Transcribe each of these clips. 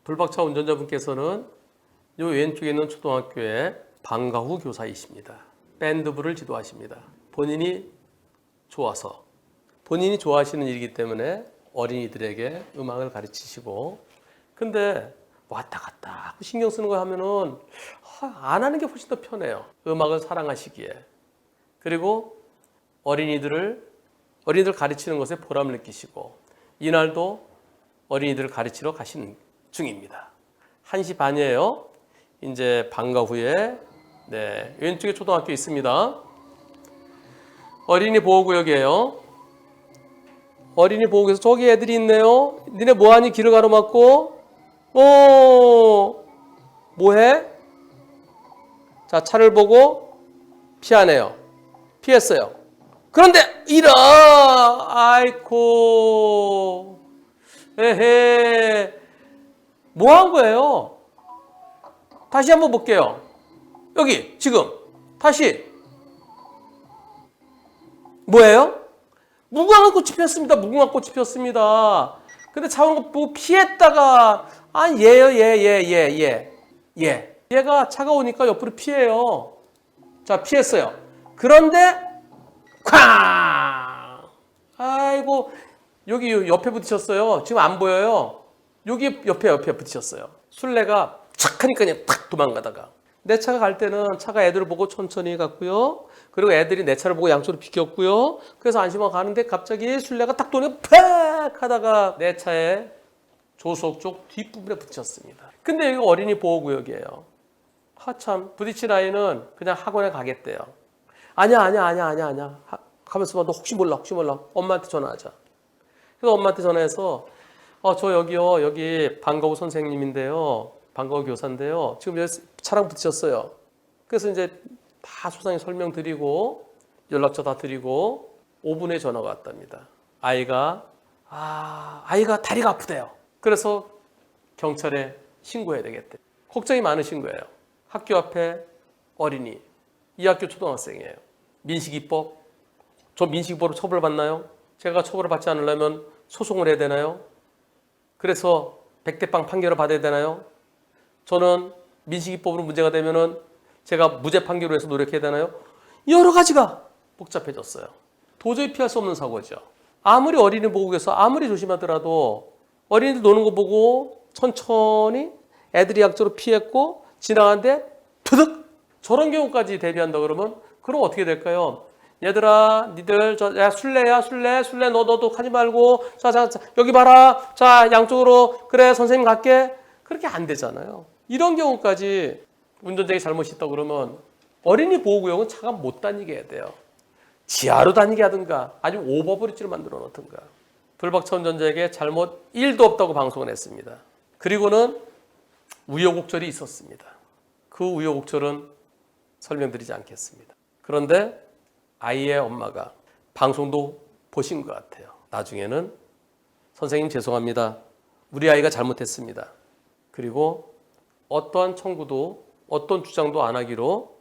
불박차 운전자분께서는 요 왼쪽에 있는 초등학교의 방과후 교사이십니다. 밴드부를 지도하십니다. 본인이 좋아서, 본인이 좋아하시는 일이기 때문에 어린이들에게 음악을 가르치시고, 근데 왔다 갔다 하고 신경 쓰는 거 하면은 안 하는 게 훨씬 더 편해요. 음악을 사랑하시기에. 그리고 어린이들 가르치는 것에 보람을 느끼시고, 이날도 어린이들을 가르치러 가시는 중입니다. 1시 반이에요. 이제 방과 후에 왼쪽에 초등학교 있습니다. 어린이 보호구역이에요. 어린이 보호구역에서 저기 애들이 있네요. 니네 뭐하니? 길을 가로막고. 뭐해? 자, 차를 보고 피하네요. 피했어요. 그런데 아이코, 에헤, 뭐 한 거예요? 다시 한번 볼게요. 여기 지금 다시 뭐예요? 무궁화 꽃이 피었습니다. 무궁화 꽃이 피었습니다. 근데 차오는 거 보고 피했다가 얘가 차가 오니까 옆으로 피해요. 자, 피했어요. 그런데 쾅! 아이고, 여기 옆에 부딪혔어요. 지금 안 보여요. 여기 옆에 부딪혔어요. 술래가 착 하니까 그냥 탁 도망가다가, 내 차가 갈 때는 차가 애들을 보고 천천히 갔고요. 그리고 애들이 내 차를 보고 양쪽으로 비켰고요. 그래서 안심하고 가는데 갑자기 술래가 딱 도니 팍 하다가 내 차의 조수석 쪽 뒷부분에 부딪혔습니다. 근데 여기 어린이 보호구역이에요. 하참, 부딪힌 아이는 그냥 학원에 가겠대요. 아니야. 가면서 봐. 너 혹시 몰라. 엄마한테 전화하자. 그래서 엄마한테 전화해서 저 여기요. 여기 방과후 선생님인데요. 방과후 교사인데요. 지금 여기 차랑 부딪혔어요. 그래서 이제 다 소상히 설명드리고 연락처 다 드리고 5분에 전화가 왔답니다. 아이가 다리가 아프대요. 그래서 경찰에 신고해야 되겠대. 걱정이 많으신 거예요. 학교 앞에 어린이, 이 학교 초등학생이에요. 민식이법, 저 민식이법으로 처벌받나요? 제가 처벌을 받지 않으려면 소송을 해야 되나요? 그래서 100대빵 판결을 받아야 되나요? 저는 민식이법으로 문제가 되면은 제가 무죄 판결을 해서 노력해야 되나요? 여러 가지가 복잡해졌어요. 도저히 피할 수 없는 사고죠. 아무리 어린이 보호구역에서 아무리 조심하더라도 어린이들 노는 거 보고 천천히 애들이 약적으로 피했고 지나가는데 투득! 저런 경우까지 대비한다 그러면 그럼 어떻게 될까요? 얘들아, 니들 술래 너도 하지 말고 자 여기 봐라. 자, 양쪽으로 그래 선생님 갈게. 그렇게 안 되잖아요. 이런 경우까지 운전자의 잘못이 있다고 그러면 어린이 보호구역은 차가 못 다니게 해야 돼요. 지하로 다니게 하든가 아니면 오버브리지를 만들어 놓든가. 불박차 운전자에게 잘못 1도 없다고 방송을 했습니다. 그리고는 우여곡절이 있었습니다. 그 우여곡절은 설명드리지 않겠습니다. 그런데 아이의 엄마가 방송도 보신 것 같아요. 나중에는 선생님 죄송합니다. 우리 아이가 잘못했습니다. 그리고 어떠한 청구도 어떤 주장도 안 하기로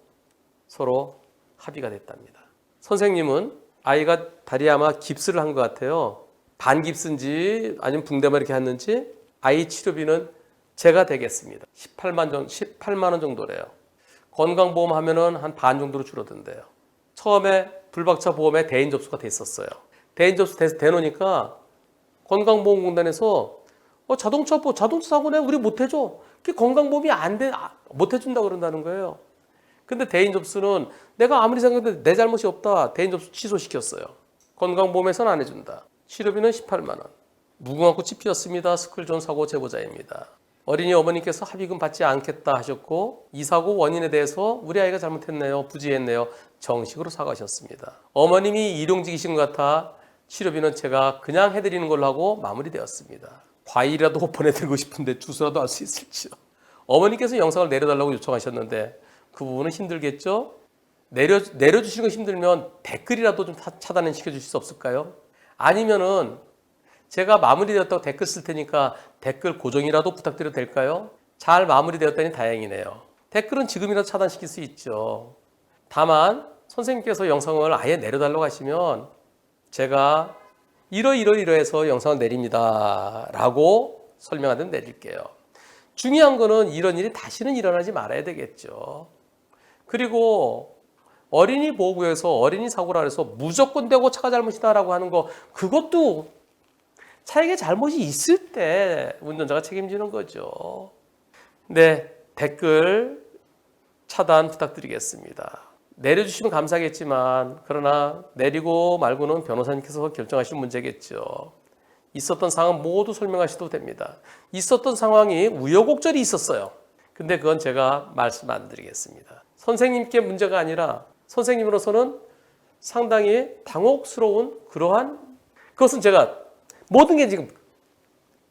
서로 합의가 됐답니다. 선생님은 아이가 다리에 아마 깁스를 한 것 같아요. 반깁스인지 아니면 붕대만 이렇게 했는지 아이 치료비는 제가 대겠습니다. 18만 원 정도래요. 건강보험 하면은 한 반 정도로 줄어든대요. 처음에 불박차 보험에 대인 접수가 됐었어요. 대인 접수 돼놓으니까 건강보험공단에서 자동차 사고네 우리 못 해줘. 그게 건강보험이 못 해준다 그런다는 거예요. 근데 대인 접수는 내가 아무리 생각해도 내 잘못이 없다. 대인 접수 취소시켰어요. 건강보험에서는 안 해준다. 치료비는 18만 원. 무궁화 꽃이 피었습니다. 스쿨존 사고 제보자입니다. 어린이 어머니께서 합의금 받지 않겠다 하셨고 이 사고 원인에 대해서 우리 아이가 잘못했네요. 부지했네요. 정식으로 사과하셨습니다. 어머님이 일용직이신 것 같아 치료비는 제가 그냥 해드리는 걸로 하고 마무리되었습니다. 과일이라도 보내드리고 싶은데 주소라도 알 수 있을지요. 어머니께서 영상을 내려달라고 요청하셨는데 그 부분은 힘들겠죠? 내려주시는 거 힘들면 댓글이라도 좀 차단을 시켜주실 수 없을까요? 아니면은 제가 마무리되었다고 댓글 쓸 테니까 댓글 고정이라도 부탁드려도 될까요? 잘 마무리되었다니 다행이네요. 댓글은 지금이라도 차단시킬 수 있죠. 다만 선생님께서 영상을 아예 내려달라고 하시면 제가 이러이러해서 영상을 내립니다 라고 설명하듯 내릴게요. 중요한 거는 이런 일이 다시는 일어나지 말아야 되겠죠. 그리고 어린이 보호구역에서 어린이 사고라 해서 무조건 되고 차가 잘못이다라고 하는 거, 그것도 차에게 잘못이 있을 때 운전자가 책임지는 거죠. 네, 댓글 차단 부탁드리겠습니다. 내려주시면 감사하겠지만 그러나 내리고 말고는 변호사님께서 결정하실 문제겠죠. 있었던 상황 모두 설명하셔도 됩니다. 있었던 상황이 우여곡절이 있었어요. 근데 그건 제가 말씀 안 드리겠습니다. 선생님께 문제가 아니라 선생님으로서는 상당히 당혹스러운 그러한, 그것은 제가 모든 게 지금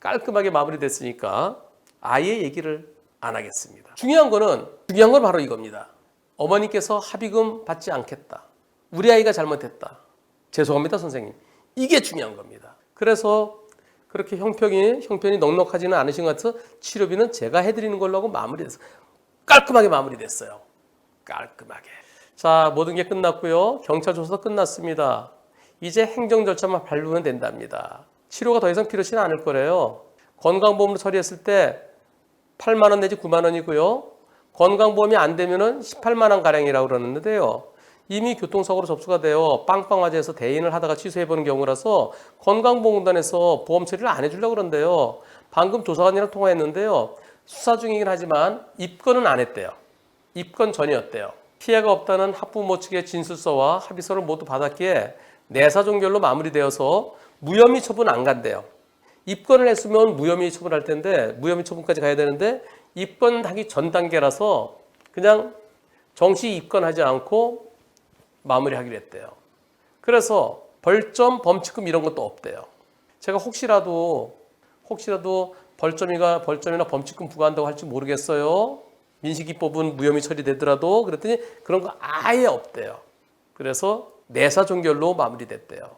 깔끔하게 마무리됐으니까 아예 얘기를 안 하겠습니다. 중요한 건 바로 이겁니다. 어머니께서 합의금 받지 않겠다. 우리 아이가 잘못했다. 죄송합니다, 선생님. 이게 중요한 겁니다. 그래서 그렇게 형편이 넉넉하지는 않으신 것 같아서 치료비는 제가 해드리는 걸로 하고 깔끔하게 마무리됐어요. 깔끔하게. 자, 모든 게 끝났고요. 경찰 조사도 끝났습니다. 이제 행정 절차만 밟으면 된답니다. 치료가 더 이상 필요치는 않을 거래요. 건강보험으로 처리했을 때 8만 원 내지 9만 원이고요. 건강보험이 안 되면은 18만 원 가량이라고 그러는데요. 이미 교통사고로 접수가 되어 빵빵화재에서 대인을 하다가 취소해보는 경우라서 건강보험공단에서 보험 처리를 안 해주려고 그런데요. 방금 조사관이랑 통화했는데요. 수사 중이긴 하지만 입건은 안 했대요. 입건 전이었대요. 피해가 없다는 학부모 측의 진술서와 합의서를 모두 받았기에 내사종결로 마무리되어서 무혐의 처분 안 간대요. 입건을 했으면 무혐의 처분할 텐데 무혐의 처분까지 가야 되는데 입건하기 전 단계라서 그냥 정시 입건하지 않고 마무리하기로 했대요. 그래서 벌점, 범칙금 이런 것도 없대요. 제가 혹시라도 벌점이나 범칙금 부과한다고 할지 모르겠어요. 민식이법은 무혐의 처리되더라도 그랬더니 그런 거 아예 없대요. 그래서 내사종결로 마무리됐대요.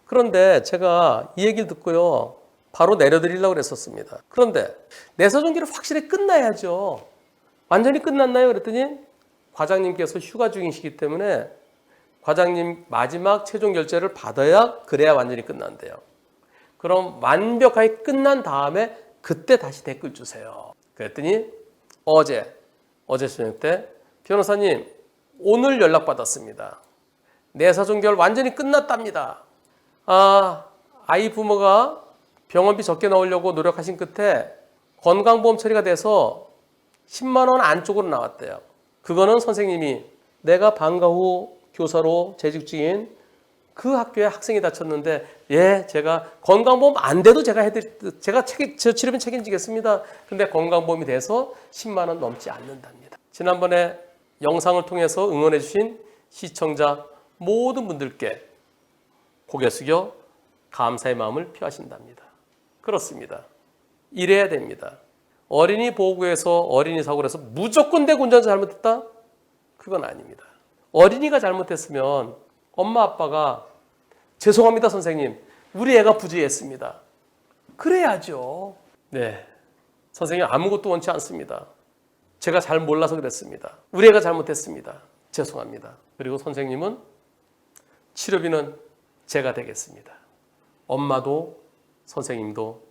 그런데 제가 이 얘기를 듣고요. 바로 내려드리려고 그랬었습니다. 그런데 내사종결이 확실히 끝나야죠. 완전히 끝났나요? 그랬더니 과장님께서 휴가 중이시기 때문에 과장님 마지막 최종 결재를 받아야 그래야 완전히 끝난대요. 그럼 완벽하게 끝난 다음에 그때 다시 댓글 주세요. 그랬더니 어제 저녁 때 변호사님 오늘 연락받았습니다. 내사종결 완전히 끝났답니다. 아이 부모가 병원비 적게 넣으려고 노력하신 끝에 건강보험 처리가 돼서 10만 원 안쪽으로 나왔대요. 그거는 선생님이 내가 방과 후 교사로 재직 중인 그 학교에 학생이 다쳤는데 제가 건강보험 안 돼도 제가 저 치료비 책임지겠습니다. 근데 건강보험이 돼서 10만 원 넘지 않는답니다. 지난번에 영상을 통해서 응원해 주신 시청자 모든 분들께 고개 숙여 감사의 마음을 표하신답니다. 그렇습니다. 이래야 됩니다. 어린이 보호구에서 어린이 사고를 해서 무조건 대고 운전자 잘못했다? 그건 아닙니다. 어린이가 잘못했으면 엄마 아빠가 죄송합니다 선생님 우리 애가 부주의했습니다. 그래야죠. 네, 선생님 아무것도 원치 않습니다. 제가 잘 몰라서 그랬습니다. 우리 애가 잘못했습니다. 죄송합니다. 그리고 선생님은 치료비는 제가 되겠습니다. 엄마도 선생님도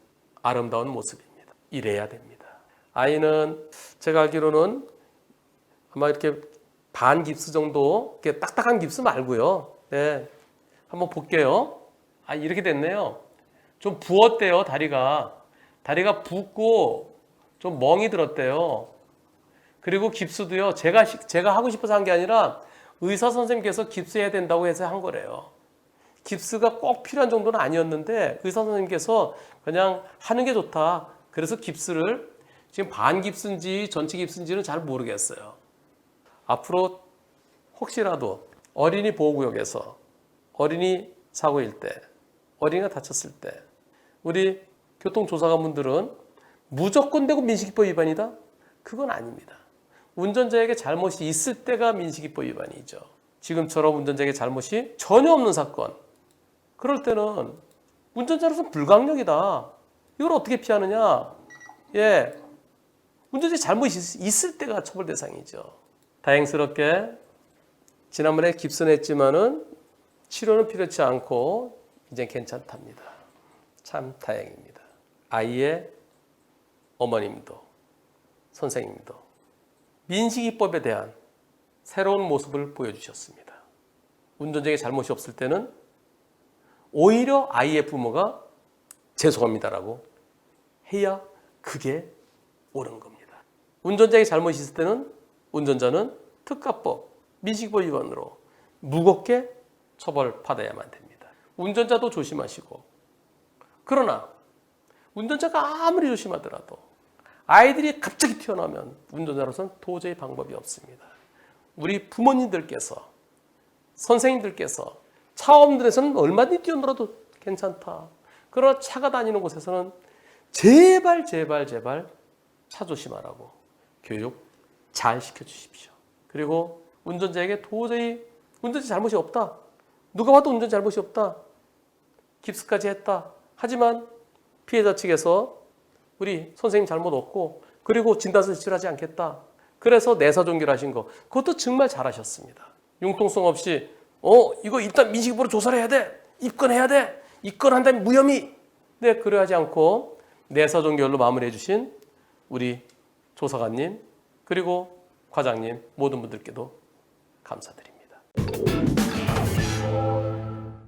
아름다운 모습입니다. 이래야 됩니다. 아이는 제가 알기로는 아마 이렇게 반 깁스 정도, 이렇게 딱딱한 깁스 말고요. 네, 한번 볼게요. 이렇게 됐네요. 좀 부었대요, 다리가. 다리가 붓고 좀 멍이 들었대요. 그리고 깁스도요, 제가 하고 싶어서 한 게 아니라 의사 선생님께서 깁스해야 된다고 해서 한 거래요. 깁스가 꼭 필요한 정도는 아니었는데 의사 선생님께서 그냥 하는 게 좋다. 그래서 깁스를 지금 반 깁스인지 전체 깁스인지는 잘 모르겠어요. 앞으로 혹시라도 어린이 보호구역에서 어린이 사고일 때, 어린이가 다쳤을 때 우리 교통조사관분들은 무조건 되고 민식이법 위반이다? 그건 아닙니다. 운전자에게 잘못이 있을 때가 민식이법 위반이죠. 지금처럼 운전자에게 잘못이 전혀 없는 사건, 그럴 때는 운전자로서 불강력이다. 이걸 어떻게 피하느냐? 운전자의 잘못이 있을 때가 처벌 대상이죠. 다행스럽게 지난번에 깁스는 했지만은 치료는 필요치 않고 이제 괜찮답니다. 참 다행입니다. 아이의 어머님도 선생님도 민식이법에 대한 새로운 모습을 보여주셨습니다. 운전자에게 잘못이 없을 때는 오히려 아이의 부모가 죄송합니다라고 해야 그게 옳은 겁니다. 운전자에게 잘못이 있을 때는 운전자는 특가법, 민식이법 위반으로 무겁게 처벌받아야만 됩니다. 운전자도 조심하시고, 그러나 운전자가 아무리 조심하더라도 아이들이 갑자기 튀어나오면 운전자로서는 도저히 방법이 없습니다. 우리 부모님들께서, 선생님들께서 차 없는 데서는 얼마든지 뛰어놀아도 괜찮다. 그러나 차가 다니는 곳에서는 제발 차 조심하라고 교육 잘 시켜주십시오. 그리고 운전자에게 도저히 운전자 잘못이 없다. 누가 봐도 운전 잘못이 없다. 깁스까지 했다. 하지만 피해자 측에서 우리 선생님 잘못 없고 그리고 진단서 제출하지 않겠다. 그래서 내사종결 하신 거 그것도 정말 잘하셨습니다. 융통성 없이 이거 일단 민식이법으로 조사를 해야 돼. 입건해야 돼. 입건한다면 무혐의. 네, 그러하지 않고 내사종결로 마무리해 주신 우리 조사관님 그리고 과장님 모든 분들께도 감사드립니다.